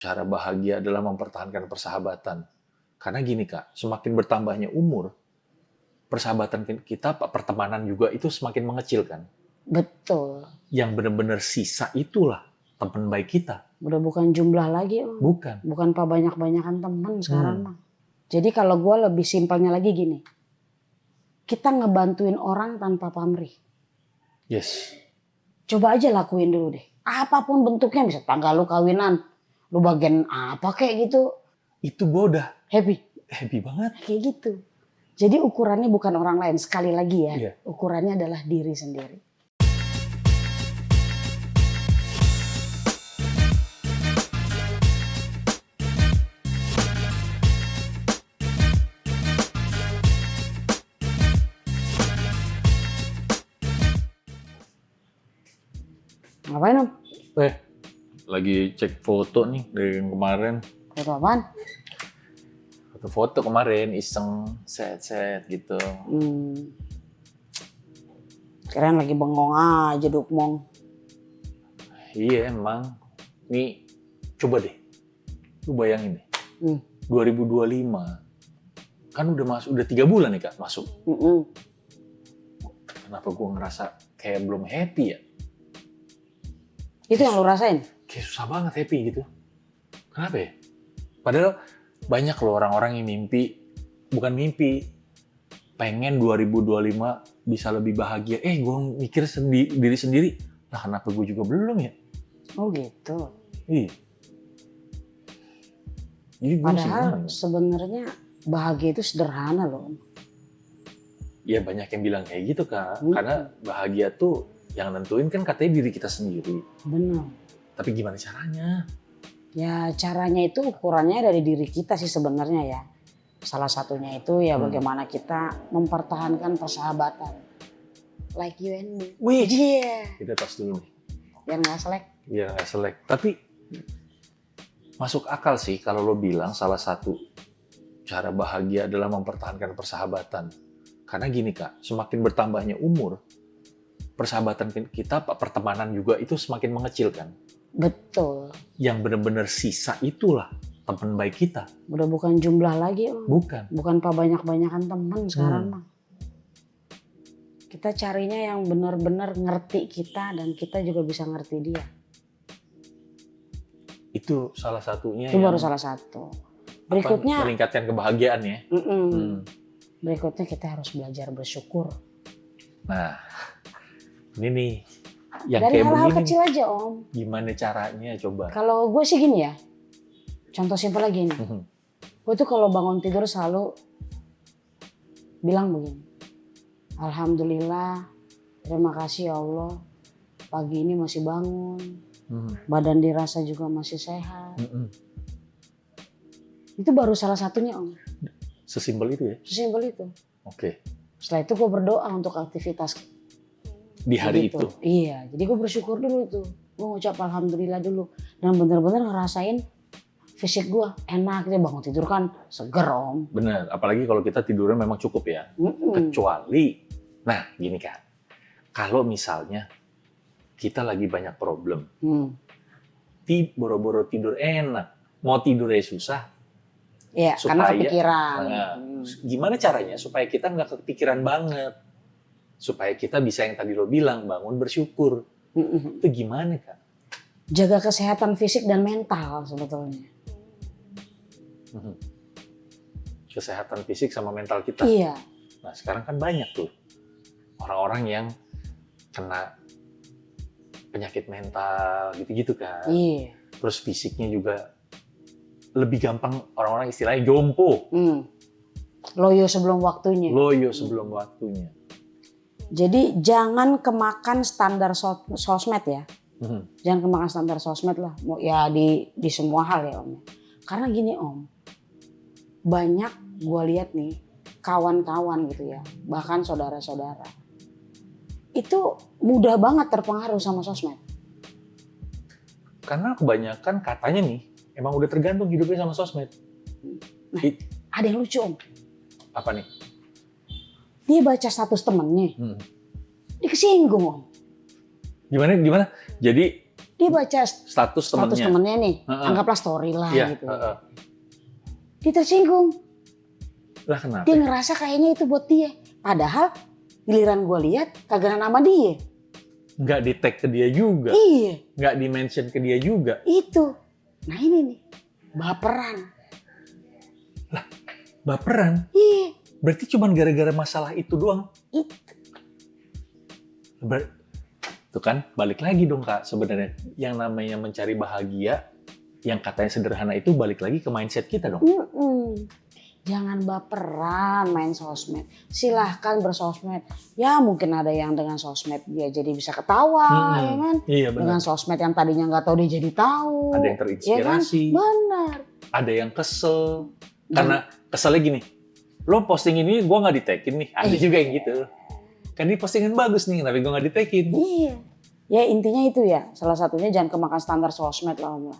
Cara bahagia adalah mempertahankan persahabatan. Karena gini Kak, semakin bertambahnya umur, persahabatan kita, pertemanan juga itu semakin mengecil kan. Betul. Yang benar-benar sisa itulah teman baik kita. Udah bukan jumlah lagi, Om. Bukan. Bukan banyak-banyakan teman sekarang mah. Jadi kalau gue lebih simpelnya lagi gini. Kita ngebantuin orang tanpa pamrih. Yes. Coba aja lakuin dulu deh. Apapun bentuknya, bisa tanggal lu kawinan. Lu bagian apa kayak gitu. Itu gue udah happy banget. Kayak gitu. Jadi ukurannya bukan orang lain. Sekali lagi ya. Iya. Ukurannya adalah diri sendiri. Ngapain Om? Lagi cek foto nih dari yang kemarin. Foto apaan? Foto-foto kemarin, iseng, set-set gitu. Keren lagi bengong aja Dukmong. Iya emang. Nih, coba deh. Lu bayangin deh. 2025. Kan udah 3 bulan nih Kak masuk. Kenapa gue ngerasa kayak belum happy ya? Itu yang lu rasain? Kayak susah banget happy gitu. Kenapa ya? Padahal banyak loh orang-orang yang bukan mimpi, pengen 2025 bisa lebih bahagia. Gue mikir diri sendiri, lah kenapa gue juga belum ya? Oh gitu. Iya. Jadi padahal sebenarnya bahagia itu sederhana loh. Ya banyak yang bilang kayak gitu Kak. Karena bahagia tuh yang nentuin kan katanya diri kita sendiri. Benar. Tapi gimana caranya? Ya caranya itu ukurannya dari diri kita sih sebenarnya ya. Salah satunya itu ya bagaimana kita mempertahankan persahabatan. Like you and me. Wih, yeah. Kita tos dulu nih. Biar nggak selek. Biar nggak selek. Tapi masuk akal sih kalau lo bilang salah satu cara bahagia adalah mempertahankan persahabatan. Karena gini Kak, semakin bertambahnya umur, persahabatan kita, pertemanan juga itu semakin mengecil kan. Betul. Yang benar-benar sisa itulah teman baik kita. Udah bukan jumlah lagi Om. Bukan banyak-banyakan teman sekarang mah. Kita carinya yang benar-benar ngerti kita dan kita juga bisa ngerti dia. Itu salah satunya. Itu baru salah satu. Berikutnya meningkatkan kebahagiaan ya. Berikutnya kita harus belajar bersyukur. Nah, ini nih yang dari kayak hal-hal begini. Kecil aja Om. Gimana caranya coba? Kalau gue sih gini ya. Contoh simpel lagi nih. Gue tuh kalau bangun tidur selalu bilang begini. Alhamdulillah, terima kasih ya Allah. Pagi ini masih bangun. Badan dirasa juga masih sehat. Itu baru salah satunya Om. Sesimpel itu ya? Sesimpel itu. Oke. Setelah itu gue berdoa untuk aktivitas di hari itu. Iya, jadi gue bersyukur dulu tuh. Gue ngucap alhamdulillah dulu. Dan bener-bener ngerasain fisik gue enak. Dia bangun tidur kan seger Om. Bener, apalagi kalau kita tidurnya memang cukup ya. Kecuali, nah gini kan. Kalau misalnya kita lagi banyak problem. Boro-boro tidur enak. Mau tidurnya susah. Iya, karena kepikiran. Gimana caranya supaya kita nggak kepikiran banget? Supaya kita bisa yang tadi lo bilang, bangun bersyukur. Itu gimana Kak? Jaga kesehatan fisik dan mental sebetulnya. Kesehatan fisik sama mental kita. Iya. Nah sekarang kan banyak tuh orang-orang yang kena penyakit mental gitu-gitu kan. Iya. Terus fisiknya juga lebih gampang, orang-orang istilahnya jompo. Loyo sebelum waktunya. Jadi jangan kemakan standar sosmed ya. Jangan kemakan standar sosmed lah. Ya di semua hal ya Om. Karena gini Om. Banyak gue lihat nih kawan-kawan gitu ya. Bahkan saudara-saudara. Itu mudah banget terpengaruh sama sosmed. Karena kebanyakan katanya nih, emang udah tergantung hidupnya sama sosmed. Nah, ada yang lucu Om. Apa nih? Dia baca status temennya. Dia kesinggung Om. Gimana? Jadi Dia baca status temennya. temennya nih, anggaplah story lah Iya, gitu. Dia tersinggung. Lah kenapa? Dia ngerasa kayaknya itu buat dia. Padahal giliran gue lihat kagak ada nama dia. Nggak di-tag ke dia juga. Iya. Nggak di-mention ke dia juga. Itu. Nah ini nih, baperan. Lah, baperan? Iya. Berarti cuma gara-gara masalah itu doang? Itu. Tuh kan, balik lagi dong Kak sebenarnya. Yang namanya mencari bahagia, yang katanya sederhana itu balik lagi ke mindset kita dong. Jangan baperan main sosmed. Silahkan bersosmed. Ya mungkin ada yang dengan sosmed dia jadi bisa ketawa, ya kan? Iya benar. Dengan sosmed yang tadinya nggak tahu dia jadi tahu. Ada yang terinspirasi. Ya kan? Benar. Ada yang kesel. Karena keselnya gini, lo posting ini gue nggak di-tag-in nih. Ada juga yang gitu. Kan ini postingan bagus nih, tapi gue nggak di-tag-in. Iya. Ya intinya itu ya. Salah satunya jangan kemakan standar sosmed lah Om.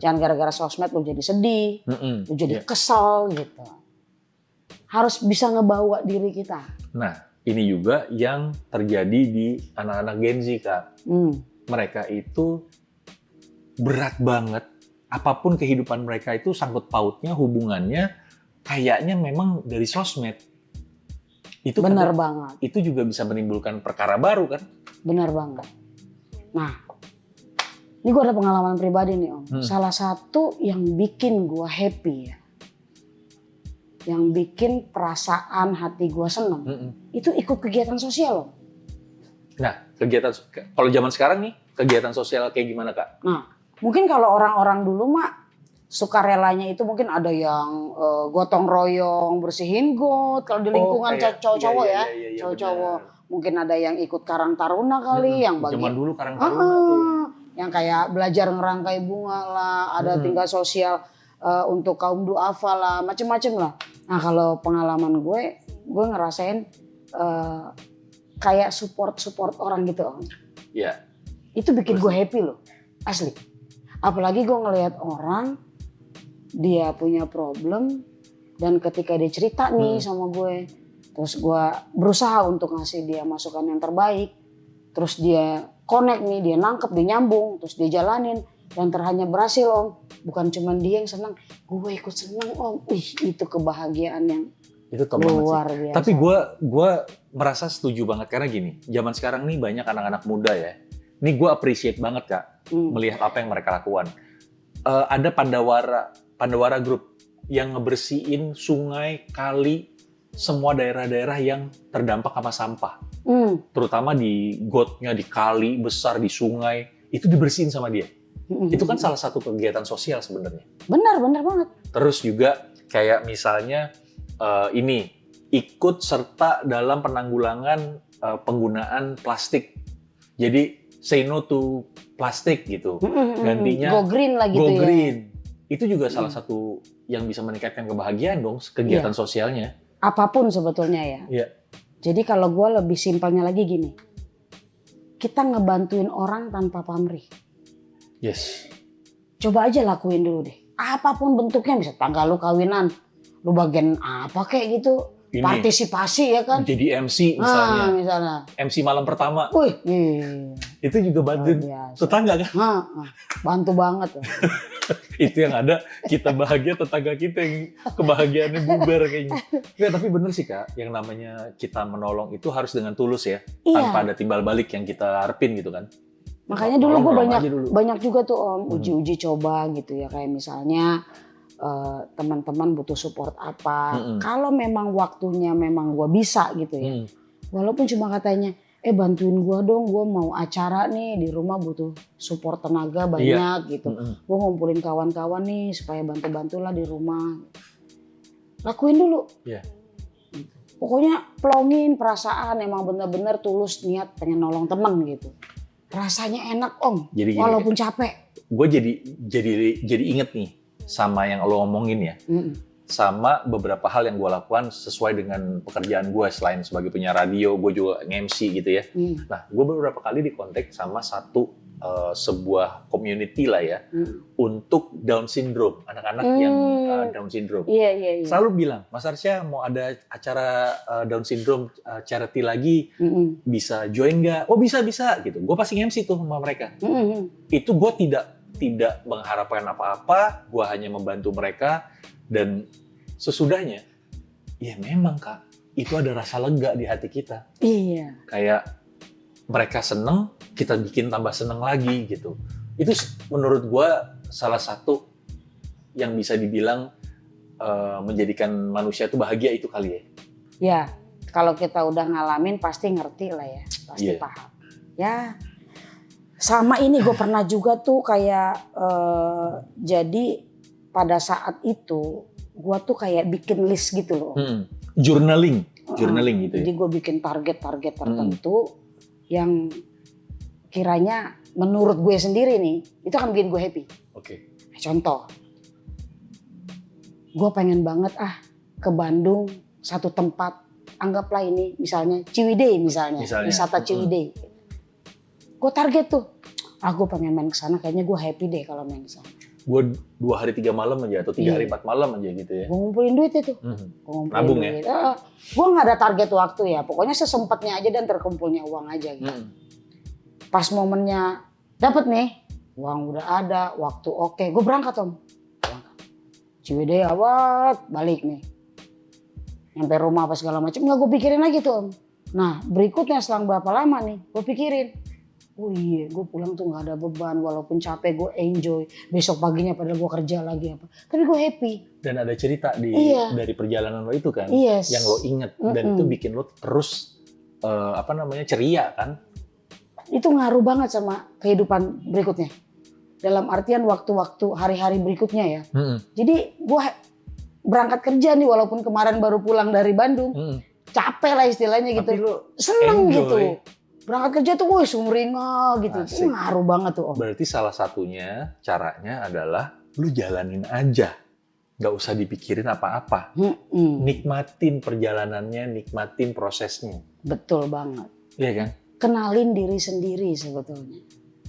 Jangan gara-gara sosmed lo jadi sedih, lo jadi kesel gitu. Harus bisa ngebawa diri kita. Nah, ini juga yang terjadi di anak-anak Gen Z, Kak. Mereka itu berat banget. Apapun kehidupan mereka itu sangkut pautnya, hubungannya kayaknya memang dari sosmed. Itu benar banget. Itu juga bisa menimbulkan perkara baru kan? Benar banget. Nah, ini gue ada pengalaman pribadi nih Om. Salah satu yang bikin gue happy ya. Yang bikin perasaan hati gue seneng. Itu ikut kegiatan sosial Om. Nah, kegiatan, kalau zaman sekarang nih, kegiatan sosial kayak gimana Kak? Nah, mungkin kalau orang-orang dulu mah sukarelanya itu mungkin ada yang gotong royong bersihin got. Kalau di lingkungan cowok-cowok ya. Cowok-cowok. Mungkin ada yang ikut Karang Taruna kali. Yang bagi, zaman dulu Karang Taruna tuh. Yang kayak belajar ngerangkai bunga lah. Ada tinggal sosial untuk kaum duafa lah. Macem-macem lah. Nah kalau pengalaman gue ngerasain kayak support orang gitu Om. Iya. Itu bikin gue happy loh. Asli. Apalagi gue ngelihat orang dia punya problem dan ketika dia cerita nih sama gue, terus gue berusaha untuk ngasih dia masukan yang terbaik, terus dia connect nih, dia nangkep, dia nyambung, terus dia jalanin dan ternyata berhasil Om. Bukan cuma dia yang senang, gue ikut senang Om. Itu kebahagiaan yang itu luar biasa. Tapi gue merasa setuju banget karena gini, zaman sekarang nih banyak anak-anak muda ya. Ini gue appreciate banget Kak, melihat apa yang mereka lakukan. Ada Pandawara Group yang ngebersihin sungai, kali, semua daerah-daerah yang terdampak sama sampah. Terutama di gotnya, di kali besar, di sungai, itu dibersihin sama dia. Itu kan salah satu kegiatan sosial sebenarnya. Benar banget. Terus juga kayak misalnya ini, ikut serta dalam penanggulangan penggunaan plastik. Jadi say no to plastik gitu. Gantinya go green lah gitu go ya. green. Itu juga salah satu yang bisa meningkatkan kebahagiaan dong, kegiatan sosialnya. Apapun sebetulnya ya. Iya. Jadi kalau gue lebih simpelnya lagi gini. Kita ngebantuin orang tanpa pamrih. Yes. Coba aja lakuin dulu deh. Apapun bentuknya, bisa tanggal lu kawinan. Lu bagian apa kayak gitu. Ini, partisipasi ya kan. Jadi MC misalnya. Misalnya. MC malam pertama. Wih. Itu juga bantuin tetangga kan. Bantu banget. Itu yang ada, kita bahagia, tetangga kita yang kebahagiaannya bubar kayaknya. Ya, tapi bener sih Kak, yang namanya kita menolong itu harus dengan tulus ya. Tanpa ada timbal balik yang kita harapin gitu kan. Makanya dulu gue banyak juga tuh Om, uji-uji coba gitu ya. Kayak misalnya teman-teman butuh support apa. Kalau memang waktunya memang gue bisa gitu ya. Walaupun cuma katanya, bantuin gue dong, gue mau acara nih di rumah butuh support tenaga banyak gitu. Gue ngumpulin kawan-kawan nih supaya bantu-bantulah di rumah. Lakuin dulu. Pokoknya plongin perasaan, emang bener-bener tulus niat pengen nolong temen gitu. Rasanya enak Om, jadi walaupun capek. Gue jadi inget nih sama yang lo ngomongin ya. Sama beberapa hal yang gue lakukan sesuai dengan pekerjaan gue. Selain sebagai penyiar radio, gue juga nge-MC gitu ya. Nah, gue beberapa kali dikontak sama satu sebuah community lah ya untuk Down syndrome, anak-anak yang Down syndrome. Iya. Selalu bilang, Mas Arsya mau ada acara Down syndrome charity lagi, bisa join nggak? Oh bisa gitu. Gue pasti MC tuh sama mereka. Itu gue tidak mengharapkan apa-apa, gue hanya membantu mereka dan sesudahnya, ya memang Kak, itu ada rasa lega di hati kita. Iya. Kayak mereka seneng, kita bikin tambah seneng lagi gitu. Itu menurut gue salah satu yang bisa dibilang menjadikan manusia itu bahagia itu kali ya. Ya, kalau kita udah ngalamin pasti ngerti lah ya, pasti paham. Ya, sama ini gue pernah juga tuh kayak jadi pada saat itu gue tuh kayak bikin list gitu loh. Journaling gitu ya. Jadi gue bikin target-target tertentu yang kiranya menurut gue sendiri nih, itu akan bikin gue happy. Oke. Contoh, gue pengen banget ke Bandung satu tempat, anggaplah ini misalnya Ciwidey misalnya. Wisata Ciwidey. Gue target tuh, gue pengen main ke sana, kayaknya gue happy deh kalau main ke sana. Gue 2 hari 3 malam aja atau 3 hari 4 malam aja gitu ya. Gue ngumpulin duit itu. Nabung duit. Ya. Gue nggak ada target waktu ya. Pokoknya sesempatnya aja dan terkumpulnya uang aja gitu. Pas momennya dapet nih, uang udah ada, waktu oke. Gue berangkat Om. Ciwidey awat, balik nih. Nyampe rumah apa segala macam. Nggak gue pikirin lagi tuh Om. Nah berikutnya selang berapa lama nih, gue pikirin. Oh iya, gue pulang tuh nggak ada beban, walaupun capek gue enjoy. Besok paginya padahal gue kerja lagi apa, tapi gue happy. Dan ada cerita dari perjalanan lo itu kan, yang lo inget dan itu bikin lo terus ceria kan? Itu ngaruh banget sama kehidupan berikutnya. Dalam artian waktu-waktu hari-hari berikutnya ya. Jadi gue berangkat kerja nih, walaupun kemarin baru pulang dari Bandung, capek lah istilahnya gitu. Tapi lo seneng enjoy. Gitu. Berangkat kerja tuh gue sumringah gitu. Itu ngaruh banget tuh Om. Berarti salah satunya caranya adalah lu jalanin aja. Gak usah dipikirin apa-apa. Nikmatin perjalanannya, nikmatin prosesnya. Betul banget. Iya kan? Kenalin diri sendiri sebetulnya.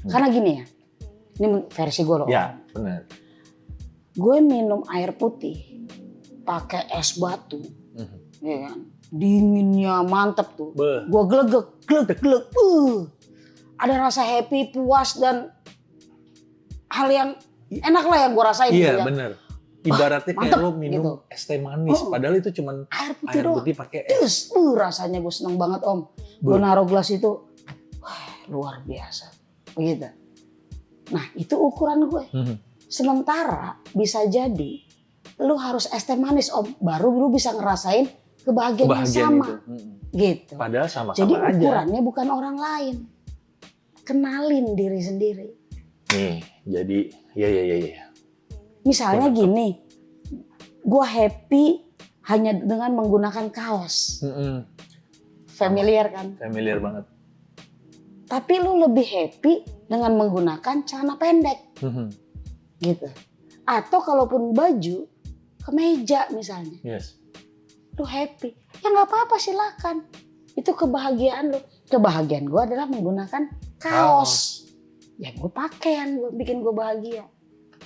Karena gini ya, ini versi gue loh. Ya, benar. Gue minum air putih pakai es batu. Ya kan? Dinginnya mantep tuh. Gue glegek. Ada rasa happy, puas dan hal yang enak lah yang gue rasain. Iya gitu, bener. Ibaratnya kayak lo minum gitu. es teh manis. Padahal itu cuma air putih pakai es. Rasanya gue seneng banget Om. Gue naruh gelas itu, luar biasa. Begitu. Nah itu ukuran gue. Sementara bisa jadi lu harus es teh manis Om. Baru lu bisa ngerasain kebahagiaan yang sama. Gitu. Padahal sama-sama jadi aja. Jadi ukurannya bukan orang lain. Kenalin diri sendiri. Nih, jadi ya. Misalnya gini, gue happy hanya dengan menggunakan kaos. Familiar kan? Familiar banget. Tapi lu lebih happy dengan menggunakan celana pendek. Gitu. Atau kalaupun baju, kemeja misalnya. Yes. Lu happy, ya nggak apa-apa silakan. Itu kebahagiaan lu. Kebahagiaan gue adalah menggunakan kaos. Ya gue pakai yang bikin gue bahagia.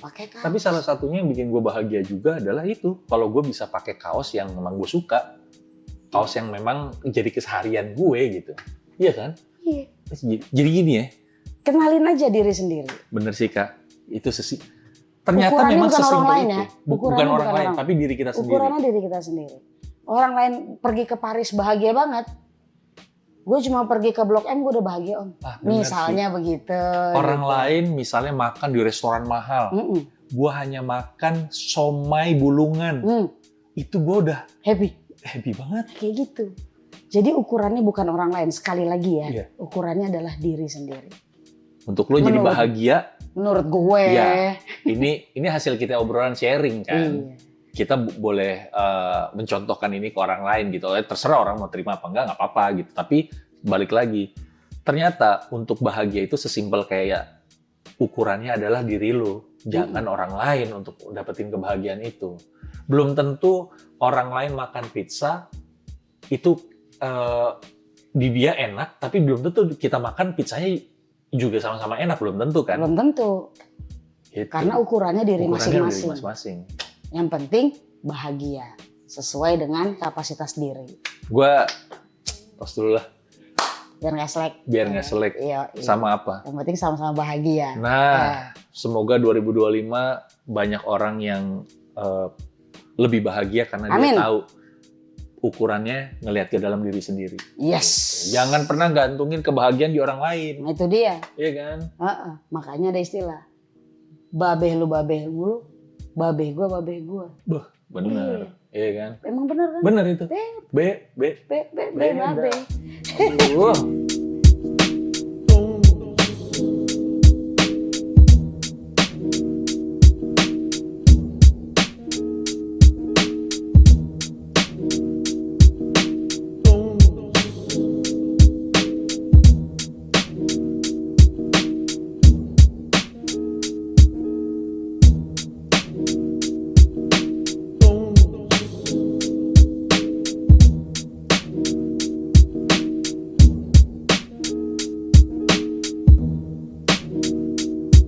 Pakai kaos. Tapi salah satunya yang bikin gue bahagia juga adalah itu. Kalau gue bisa pakai kaos yang memang gue suka. Kaos yang memang jadi keseharian gue gitu. Iya kan? Iya. Jadi gini ya. Kenalin aja diri sendiri. Bener sih Kak. Itu ternyata ukurannya memang bukan orang lain itu. Ya. Bukan orang lain, tapi diri kita sendiri. Ukurannya diri kita sendiri. Orang lain pergi ke Paris bahagia banget. Gue cuma pergi ke Blok M gue udah bahagia Om. Misalnya sih. Begitu. Orang lain misalnya makan di restoran mahal. Gue hanya makan somai bulungan. Itu gue udah happy banget. Kayak gitu. Jadi ukurannya bukan orang lain. Sekali lagi ya. Ukurannya adalah diri sendiri. Untuk lo jadi bahagia. Menurut gue. Ya, ini hasil kita obrolan sharing kan. Kita boleh mencontohkan ini ke orang lain gitu. Terserah orang mau terima apa enggak apa-apa gitu. Tapi balik lagi, ternyata untuk bahagia itu sesimpel kayak ukurannya adalah diri lo. Jangan orang lain untuk dapetin kebahagiaan itu. Belum tentu orang lain makan pizza itu di dia enak, tapi belum tentu kita makan pizzanya juga sama-sama enak belum tentu kan? Belum tentu. Gitu. Karena ukurannya diri Ukurannya masing-masing. diri masing-masing. Yang penting bahagia sesuai dengan kapasitas diri. Gua tos dulu lah. Biar nggak selek. Biar nggak selek. Iya. Sama apa? Yang penting sama-sama bahagia. Nah, semoga 2025 banyak orang yang lebih bahagia karena Amin. dia tahu ukurannya ngelihat ke dalam diri sendiri. Yes. Jangan pernah gantungin kebahagiaan di orang lain. Nah itu dia. Iya kan? Makanya ada istilah. Babeh lu babeh gua Bener. Iya kan? Emang bener kan? Bener itu. Be B. babeh. Aduh.